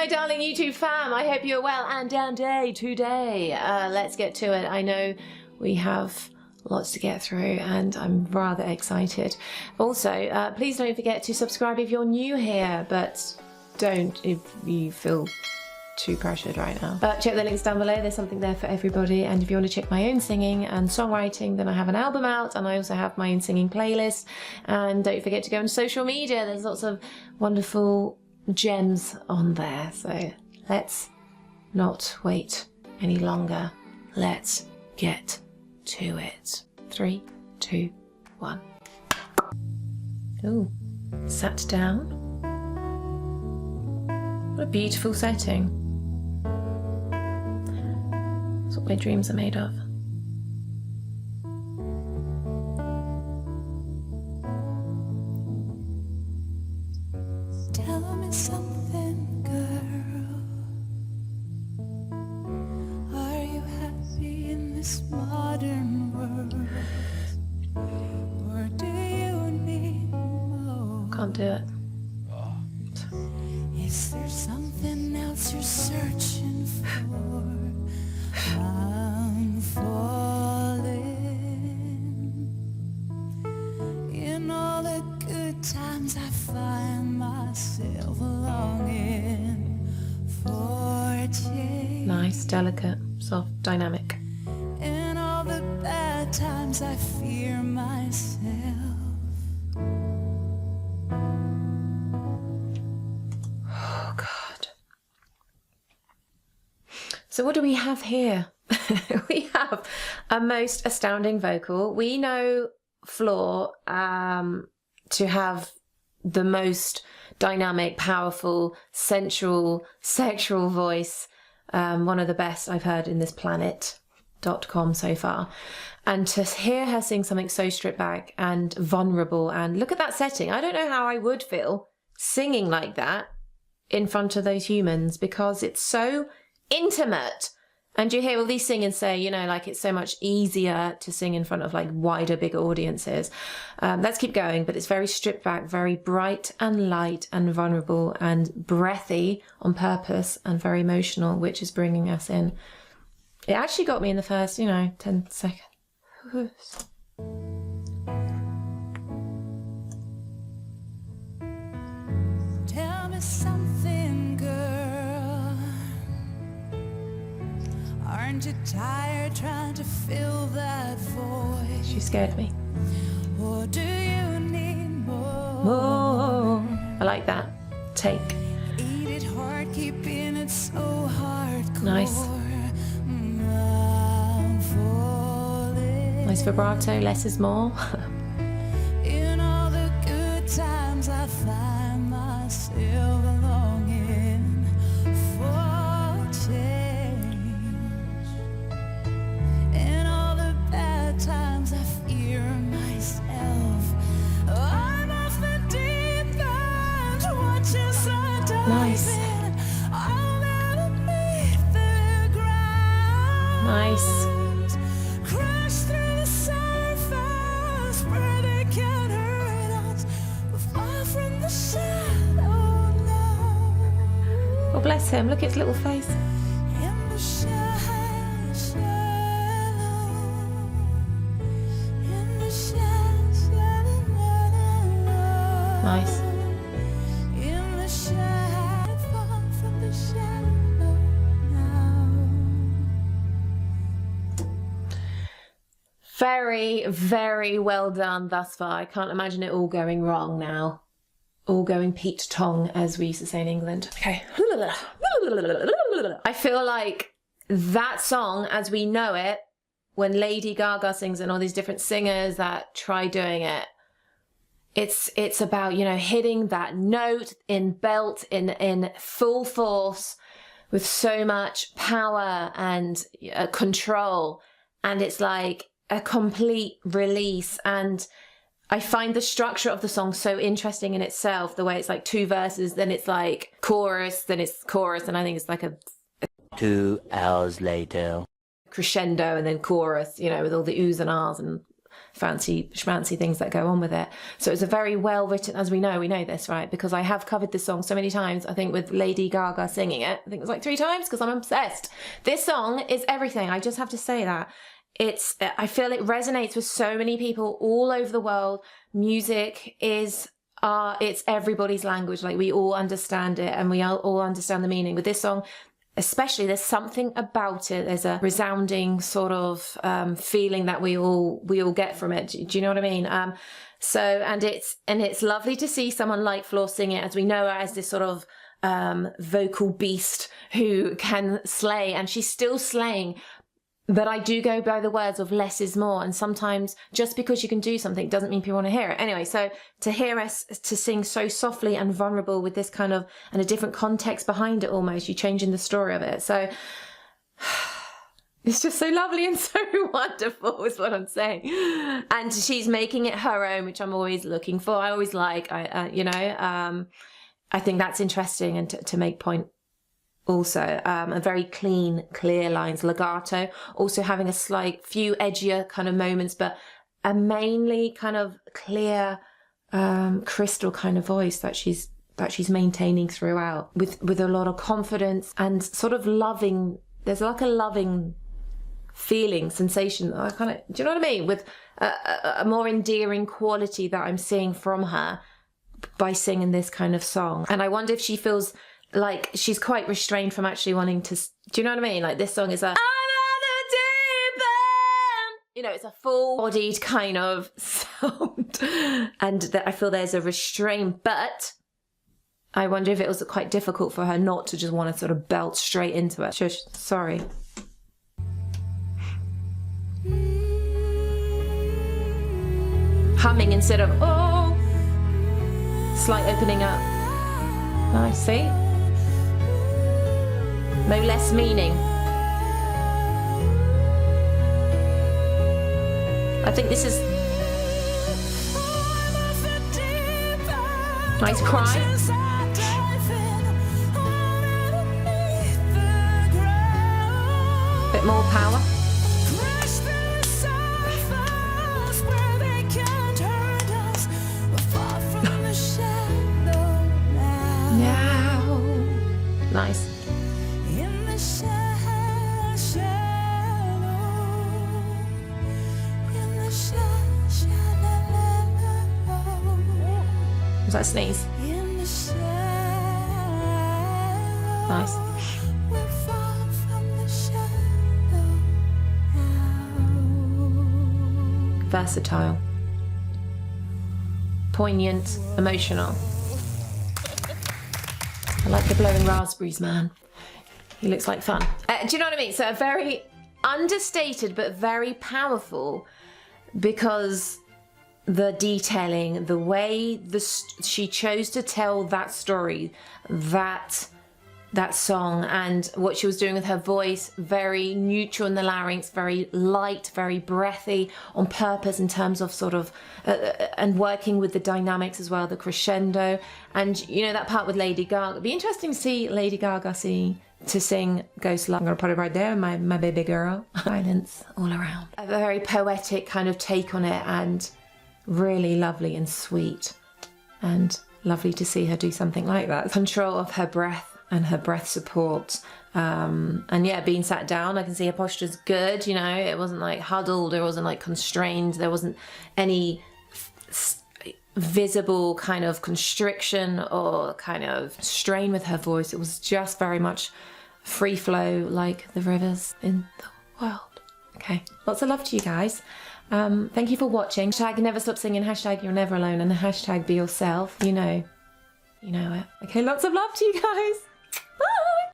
my darling YouTube fam, I hope you're well and down day today. Let's get to it. I know we have lots to get through and I'm rather excited. Also, please don't forget to subscribe if you're new here, but don't if you feel too pressured right now. Check the links down below, there's something there for everybody, and if you want to check my own singing and songwriting, then I have an album out and I also have my own singing playlist. And don't forget to go on social media, there's lots of wonderful gems on there. So let's not wait any longer, let's get to it. 3, 2, 1. Ooh, sat down. What a beautiful setting. That's what my dreams are made of. Tell me something, girl. Are you happy in this modern world? Or do you need more? Can't do it. Is there something else you're searching for? I'm falling. In all the good times I find myself longing for change. Nice, delicate, soft, dynamic. In all the bad times I fear myself. Oh God. So what do we have here? We have a most astounding vocal. We know Floor to have the most dynamic, powerful, sensual, sexual voice. One of the best I've heard in this planet.com so far. And to hear her sing something so stripped back and vulnerable, and look at that setting. I don't know how I would feel singing like that in front of those humans, because it's so intimate. And you hear all these singers say, you know, like it's so much easier to sing in front of like wider, bigger audiences. Let's keep going, but it's very stripped back, very bright and light and vulnerable and breathy on purpose and very emotional, which is bringing us in. It actually got me in the first, 10 seconds. Tell me something, girl. Aren't you tired trying to fill that void? She scared me. Or do you need more? More. I like that. Take. Eat it hard, keeping it so hardcore. Nice. I'm falling. Nice vibrato, less is more. In all the good times I find myself longing for change. In all the bad times I fear myself. I'm off the deep end, watching sun dive Nice. in. I'll never meet the ground. Nice. Crash through the surface where they can't hurt us. We're far from the shadow now. Oh, bless him. Look at his little face. In the shadow. In the shadow. Nice. In the shadow. Far from the shadow now. Very, very well done thus far. I can't imagine it all going wrong now. All going Pete Tong, as we used to say in England. Okay. I feel like that song, as we know it, when Lady Gaga sings and all these different singers that try doing it, it's about, hitting that note in belt, in full force, with so much power and control. And it's like a complete release. And I find the structure of the song so interesting in itself, the way it's like 2 verses, then it's like chorus, then it's chorus, and I think it's like a 2 hours later. crescendo and then chorus, with all the oohs and ahs and fancy schmancy things that go on with it. So it's a very well written, as we know this, right? Because I have covered this song so many times, I think with Lady Gaga singing it. I think it was like 3 times because I'm obsessed. This song is everything. I just have to say that. I feel it resonates with so many people all over the world. Music is it's everybody's language. Like, we all understand it and we all understand the meaning. With this song, especially, there's something about it. There's a resounding sort of feeling that we all get from it. Do you know what I mean? And it's lovely to see someone like Floor sing it, as we know her as this sort of vocal beast who can slay, and she's still slaying. But I do go by the words of less is more. And sometimes just because you can do something doesn't mean people want to hear it. Anyway, so to hear us to sing so softly and vulnerable with this kind of, and a different context behind it almost, you changing the story of it. So it's just so lovely and so wonderful is what I'm saying. And she's making it her own, which I'm always looking for. I always like, I think that's interesting, and to make point. Also, a very clean, clear lines, legato, also having a slight few edgier kind of moments, but a mainly kind of clear, crystal kind of voice that she's maintaining throughout with a lot of confidence and sort of loving. There's like a loving feeling, sensation. I kind of, do you know what I mean? With a more endearing quality that I'm seeing from her by singing this kind of song. And I wonder if she feels like she's quite restrained from actually wanting to, do you know what I mean? Like, this song is a, it's a full-bodied kind of sound, and that I feel there's a restraint, but I wonder if it was quite difficult for her not to just want to sort of belt straight into it. Shush, sorry. Humming instead of, oh, slight opening up. Nice, see? No less meaning. I think this is nice cry. Bit more power. Now. Nice. Was that a sneeze? Nice. Versatile. Poignant, emotional. I like the blowing raspberries, man. He looks like fun. Do you know what I mean? So a very understated but very powerful, because the detailing, the way she chose to tell that story, that song, and what she was doing with her voice, very neutral in the larynx, very light, very breathy on purpose in terms of sort of, and working with the dynamics as well, the crescendo. And you know that part with Lady Gaga. It'd be interesting to see Lady Gaga sing Ghost Love. I'm gonna put it right there, my baby girl. Silence all around. A very poetic kind of take on it, and really lovely and sweet, and lovely to see her do something like that. Control of her breath and her breath support, and yeah, being sat down, I can see her posture's good. You know, it wasn't like huddled, it wasn't like constrained, there wasn't any visible kind of constriction or kind of strain with her voice. It was just very much free flow, like the rivers in the world. Okay, lots of love to you guys. Thank you for watching. Hashtag never stop singing, hashtag you're never alone, and the hashtag be yourself. You know it. Okay, lots of love to you guys. Bye.